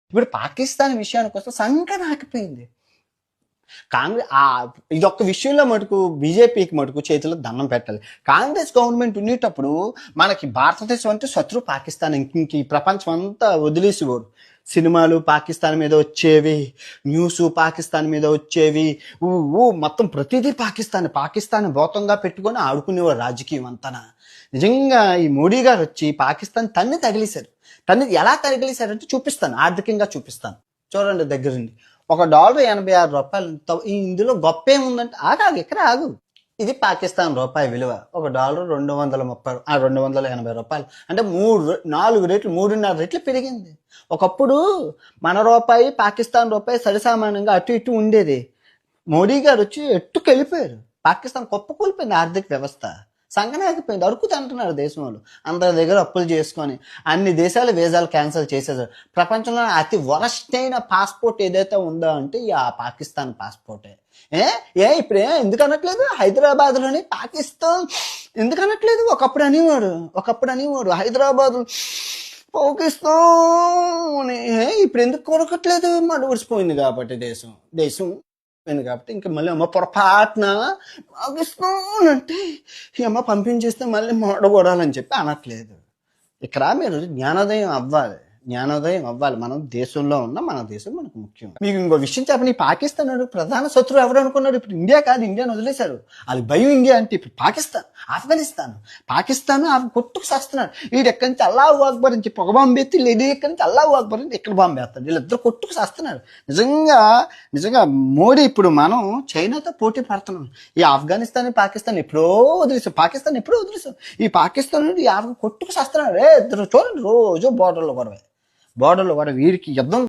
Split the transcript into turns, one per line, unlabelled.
ఇప్పుడు పాకిస్తాన్ విషయానికి వస్తే సంకన ఆగిపోయింది. ఇదొక్క విషయంలో మటుకు బీజేపీకి మటుకు చేతిలో దండం పెట్టాలి. కాంగ్రెస్ గవర్నమెంట్ ఉండేటప్పుడు మనకి భారతదేశం అంటే శత్రు పాకిస్తాన్, ఇంక ఈ ప్రపంచం అంతా వదిలేసేవారు. సినిమాలు పాకిస్తాన్ మీద వచ్చేవి, న్యూస్ పాకిస్తాన్ మీద వచ్చేవి, మొత్తం ప్రతిదీ పాకిస్తాన్ భౌతంగా పెట్టుకొని ఆడుకునేవారు రాజకీయం అంతా. నిజంగా ఈ మోడీ గారు వచ్చి పాకిస్తాన్ తగిలేశారు. ఎలా తగిలేశారంటే చూపిస్తాను, ఆర్థికంగా చూపిస్తాను. చూడండి దగ్గరుండి. $1 $86. ఇందులో గొప్ప ఏముందంటే ఎక్కడ ఆగు. ఇది పాకిస్తాన్ రూపాయి విలువ. $1 $280. అంటే 4 రెట్లు 3.5 రెట్లు పెరిగింది. ఒకప్పుడు మన రూపాయి పాకిస్తాన్ రూపాయి సరిసమానంగా అటు ఇటు ఉండేది. మోడీ గారు వచ్చి ఎట్టుకెళ్ళిపోయారు. పాకిస్తాన్ కుప్పకూలిపోయింది ఆర్థిక వ్యవస్థ, సంగనాగిపోయింది. అరుకుతి అంటున్నారు దేశం వాళ్ళు. అందరి దగ్గర అప్పులు చేసుకొని అన్ని దేశాలు వీసాలు క్యాన్సిల్ చేసేసారు. ప్రపంచంలో అతి వరస్ట్ అయిన పాస్పోర్ట్ ఏదైతే ఉందో అంటే ఆ పాకిస్తాన్ పాస్పోర్టే. ఇప్పుడు ఎందుకు అనట్లేదు హైదరాబాద్లోని పాకిస్తాన్ ఎందుకు అనట్లేదు? ఒకప్పుడు అనేవాడు హైదరాబాద్ పాకిస్తాన్. ఇప్పుడు ఎందుకు కొరకట్లేదు? మడుగుడిసిపోయింది కాబట్టి దేశం కాబట్టి ఇంకా మళ్ళీ అమ్మ పొరపాటున పాకిస్తాన్ అంటే అమ్మ పంపించేస్తే మళ్ళీ మొడగొడాలని చెప్పి అనట్లేదు. ఇక్కడ మీరు జ్ఞానోదయం అవ్వాలి. మనం దేశంలో ఉన్న మన దేశం మనకు ముఖ్యం. మీకు ఇంకో విషయం చెప్పండి, పాకిస్తాన్ ప్రధాన శత్రువు ఎవరు అనుకున్నారు? ఇప్పుడు ఇండియా కాదు, ఇండియాని వదిలేశారు. అది భయం ఇండియా అంటే. ఇప్పుడు పాకిస్తాన్ కొట్టుకు చేస్తున్నాడు. వీడు ఎక్కడి నుంచి అల్లాహు అక్బర్ అని చెప్పి ఒక బాంబు ఎత్తి, లేడీ ఎక్కడి నుంచి అల్లాహు అక్బర్ అని ఇక్కడ బాంబు వేస్తాడు. వీళ్ళిద్దరు కొట్టుకు చేస్తున్నారు. నిజంగా మోడీ ఇప్పుడు మనం చైనాతో పోటీ పడుతున్నాం. ఈ ఆఫ్ఘనిస్తాన్ పాకిస్తాన్ ఎప్పుడో వదిలేసాం. ఈ పాకిస్తాన్ నుండి కొట్టుకు చేస్తున్నాడు. ఇద్దరు చూడండి రోజు బోర్డర్లో గొడవ వీరికి యుద్ధం